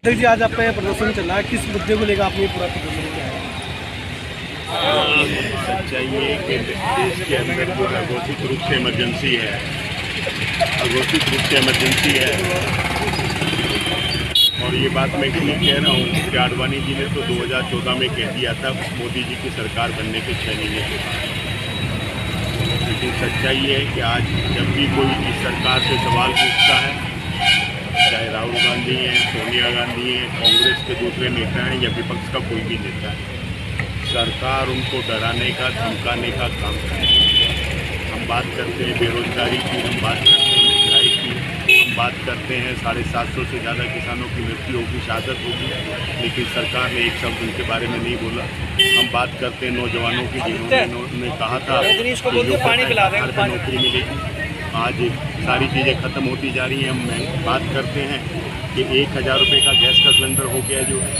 अध्यक्ष जी, आज आपका यह प्रदर्शन चल रहा है, किस मुद्दे को लेकर आपने पूरा प्रदर्शन किया है? सच्चाई ये कि देश के अंदर जो है घोषित रूप से इमरजेंसी है, अघोषित रूप से इमरजेंसी है। और ये बात मैं इसलिए कह रहा हूँ कि आडवाणी जी ने तो 2014 में कह दिया था मोदी जी की सरकार बनने के 6 महीने के बाद। लेकिन सच्चाई ये है कि आज जब भी कोई इस सरकार से सवाल पूछता है, चाहे राहुल गांधी हैं, सोनिया गांधी हैं, कांग्रेस के दूसरे नेता हैं या विपक्ष का कोई भी नेता है, सरकार उनको डराने का, धमकाने का काम करती है। हम बात करते हैं बेरोजगारी की, हम बात करते हैं महंगाई की, हम बात करते हैं 750 से ज़्यादा किसानों की मृत्यु होगी, शहादत होगी, लेकिन सरकार ने एक शब्द उनके बारे में नहीं बोला। हम बात करते हैं नौजवानों की, जिन्होंने कहा था कि नौकरी मिलेगी, आज सारी चीज़ें ख़त्म होती जा रही हैं। हम बात करते हैं कि 1000 रुपये का गैस का सिलेंडर हो गया जो है।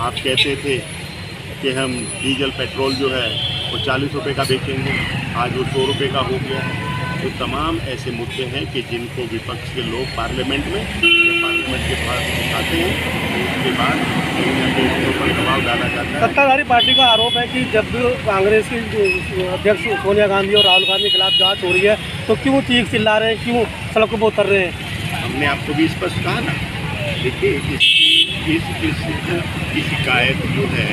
आप कहते थे कि हम डीजल पेट्रोल जो है वो 40 रुपये का बेचेंगे, आज वो 100 रुपये का हो गया है। तो तमाम ऐसे मुद्दे हैं कि जिनको विपक्ष के लोग पार्लियामेंट में या पार्लियामेंट के पास उठाते हैं, उसके बाद उनके ऊपर दबाव डाला जाता है। सत्ताधारी पार्टी का आरोप है कि जब कांग्रेस की अध्यक्ष सोनिया गांधी और राहुल गांधी के खिलाफ जांच हो रही है तो क्यों चीख चिल्ला रहे हैं, क्यों सड़कों पर उतर रहे हैं? हमने आपको भी स्पष्ट कहा ना, देखिए इस शिकायत जो है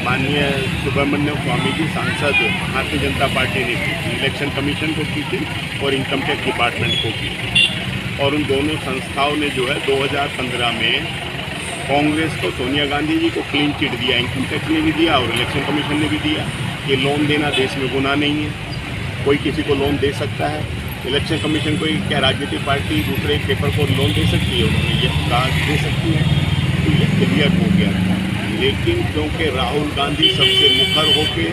माननीय सुब्रमण्यम स्वामी जी सांसद भारतीय जनता पार्टी ने की थी, इलेक्शन कमीशन को की थी और इनकम टैक्स डिपार्टमेंट को की थी। और उन दोनों संस्थाओं ने जो है 2015 में कांग्रेस को, सोनिया गांधी जी को क्लीन चिट दिया, इनकम टैक्स ने भी दिया और इलेक्शन कमीशन ने भी दिया। ये लोन देना देश में गुनाह नहीं है, कोई किसी को लोन दे सकता है। इलेक्शन कमीशन को क्या राजनीतिक पार्टी दूसरे पेपर को लोन दे सकती है? उन्होंने ये कहा दे सकती है, तो ये क्लियर हो गया था। लेकिन क्योंकि राहुल गांधी सबसे मुखर होकर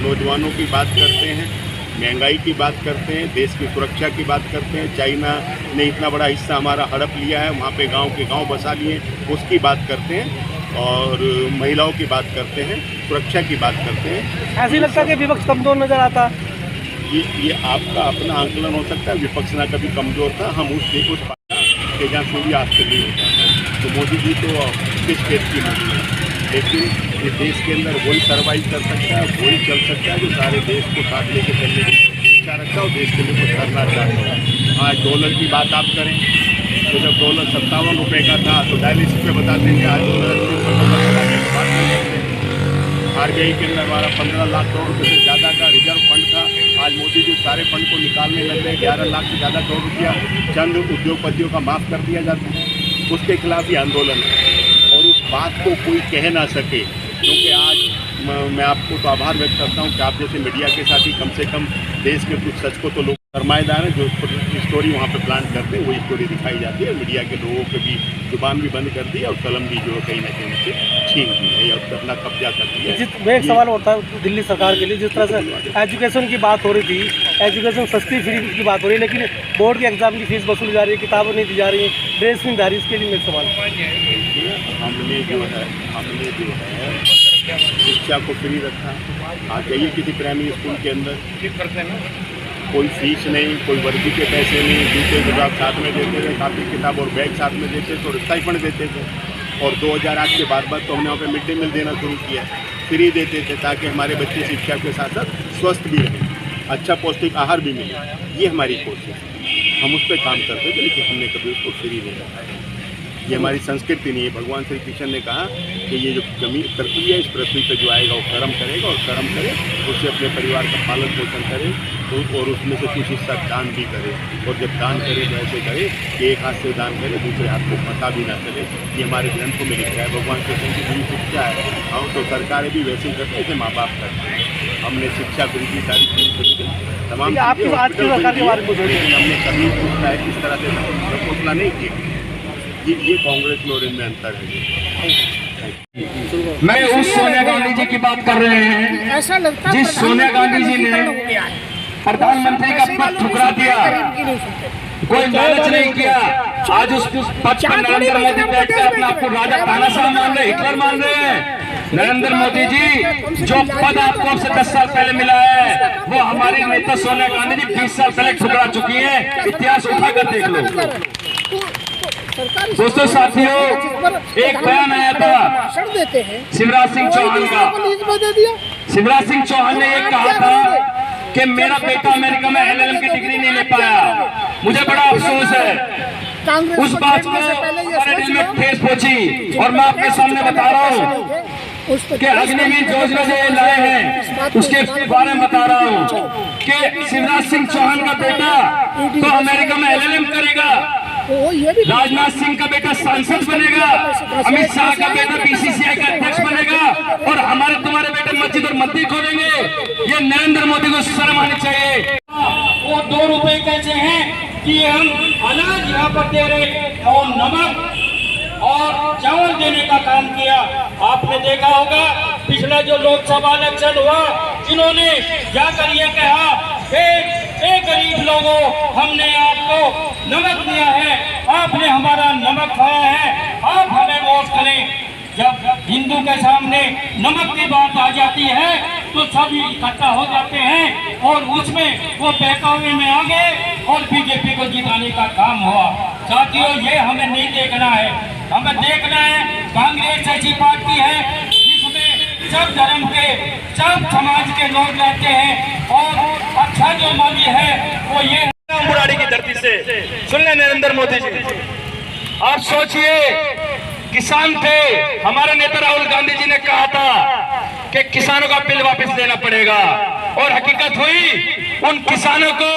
नौजवानों की बात करते हैं, महंगाई की बात करते हैं, देश की सुरक्षा की बात करते हैं, चाइना ने इतना बड़ा हिस्सा हमारा हड़प लिया है, वहाँ पे गांव के गांव बसा लिए, उसकी बात करते हैं, और महिलाओं की बात करते हैं, सुरक्षा की बात करते हैं। ऐसी लगता है कि विपक्ष कमजोर नजर आता। ये आपका अपना आंकलन हो सकता है, विपक्ष ना कभी कमजोर था। हम उस पाया कि जहाँ सूर्यास्त नहीं होता, तो मोदी जी तो किस खेत की नहीं है, लेकिन इस देश के अंदर वही सर्वाइव कर सकता है, वही चल सकता है जो सारे देश को साथ लेके चलने की इच्छा रखता है और देश के लिए कुछ करना चाहता है। आज डॉलर की बात आप करें तो जब डॉलर 57 रुपये का था तो डायलिसिस पे बता देंगे, आज डॉलर 80 रुपये का बात नहीं करते। RBI के अंदर हमारा 15 लाख करोड़ रुपये से ज़्यादा का रिजर्व फंड था, आज मोदी जी सारे फंड को निकालने लग गए। 11 लाख से ज़्यादा करोड़ रुपया चंद उद्योगपतियों का माफ़ कर दिया जाता है, उसके खिलाफ ही आंदोलन है। और उस बात को कोई कह ना सके, क्योंकि आज मैं आपको तो आभार व्यक्त करता हूँ कि आप जैसे मीडिया के साथ ही कम से कम देश के कुछ सच को तो लोग सरमाएदार हैं जो स्टोरी वहाँ पे प्लांट करते हैं, वही स्टोरी दिखाई जाती है। मीडिया के लोगों के भी जुबान भी बंद कर दी है और कलम भी जो है कहीं ना कहीं उनसे छीन दी है या अपना कब्जा कर दिया है। एक सवाल होता है दिल्ली सरकार के लिए, जिस तरह से एजुकेशन की बात हो रही थी, एजुकेशन सस्ती फ्री की बात हो रही है, लेकिन बोर्ड के एग्जाम की फीस वसूली जा रही है, किताबें नहीं दी जा रही है, ड्रेस नहीं जा रही, इसके लिए मेरा सवाल। हमने जो है शिक्षा को फ्री रखा। आज जाइए किसी प्राइमरी स्कूल के अंदर, कोई फीस नहीं, कोई वर्दी के पैसे नहीं, जूते जुराब साथ में देते थे, कापी किताब और बैग साथ में देते थे और स्टाइपेंड देते थे। और 2008 के बाद तो हमने वहाँ पे मिड डे मील देना शुरू किया, फ्री देते थे, ताकि हमारे बच्चे शिक्षा के साथ साथ स्वस्थ भी रहें, अच्छा पौष्टिक आहार भी मिले। ये हमारी कोशिश है, हम उस पर काम करते थे, लेकिन हमने कभी उसको फ्री नहीं रखा। ये हमारी संस्कृति नहीं है। भगवान श्री कृष्ण ने कहा कि ये जो जमीन पृथ्वी है, इस पृथ्वी पर जो आएगा वो कर्म करेगा, और कर्म करे उससे अपने परिवार का पालन पोषण करे और उसमें से कुछ हिस्सा दान भी करे। और जब दान करे तो ऐसे करे कि एक हाथ से दान करे, दूसरे हाथ को पता भी ना चले। ये हमारे ग्रंथों में लिखा है, भगवान कृष्ण की पूरी शिक्षा है। हम तो सरकारें भी वैसे ही करते थे, माँ बाप करते हैं। हमने शिक्षा फ्री की, सारी चीज़ फ्री की, तमाम चीज़ें, लेकिन हमने कभी पूछता है किस तरह से घोषणा नहीं की। ये कांग्रेस में और इनमें अंतर है। मैं उस सोनिया गांधी जी की बात कर रहे हैं, ऐसा लगता है जिस सोनिया गांधी जी ने प्रधानमंत्री का पद ठुकरा दिया, कोई लालच नहीं किया। आज उस पद पर नरेंद्र मोदी बैठकर अपने आप को राजा तानाशाह मान रहे, हिटलर मान रहे हैं। नरेंद्र मोदी जी, जो पद आपको अब से 10 साल पहले मिला है, वो हमारी नेता सोनिया गांधी जी 20 साल पहले ठुकरा चुकी है। इतिहास उठाकर देख लो। दोस्तों साथियों, एक बयान आया था भाषण देते हैं शिवराज सिंह चौहान का। लीज में दे दिया। शिवराज सिंह चौहान ने ये कहा था कि मेरा बेटा अमेरिका में LLM की डिग्री नहीं ले पाया। मुझे बड़ा अफसोस है, उस बात को हमारे दिल में ठेस पहुंची। और मैं आपके सामने बता रहा हूँ कि अग्निवीर योजना जो लाए हैं उसके बारे में बता रहा हूँ कि शिवराज सिंह चौहान का बेटा तो अमेरिका में LLM करेगा, राजनाथ सिंह का बेटा सांसद बनेगा, अमित शाह का बेटा BCCI का अध्यक्ष बनेगा, और हमारे तुम्हारे बेटे मस्जिद और मंदिर खोलेंगे। ये नरेंद्र मोदी को शर्म आनी चाहिए। वो 2 रुपए कैसे हैं कि हम अनाज यहाँ पर दे रहे और नमक और चावल देने का काम किया। आपने देखा होगा पिछला जो लोकसभा इलेक्शन हुआ, जिन्होंने जाकर ये कहा कि गरीब लोगों, हमने आपको नमक दिया है, आपने हमारा नमक खाया है, आप हमें वोट करें। जब हिंदू के सामने नमक की बात आ जाती है तो सभी इकट्ठा हो जाते हैं और उसमें वो बहकावे में आ गए और बीजेपी को जिताने का काम हुआ। साथियों, ये हमें नहीं देखना है। हमें देखना है कांग्रेस ऐसी पार्टी है जिसमें सब धर्म के, सब समाज के लोग रहते हैं और अच्छा जो मोदी है वो ये बुराड़ी की धरती से सुन ले नरेंद्र मोदी जी, आप सोचिए, किसान थे, हमारे नेता राहुल गांधी जी ने कहा था कि किसानों का बिल वापस लेना पड़ेगा, और हकीकत हुई, उन किसानों को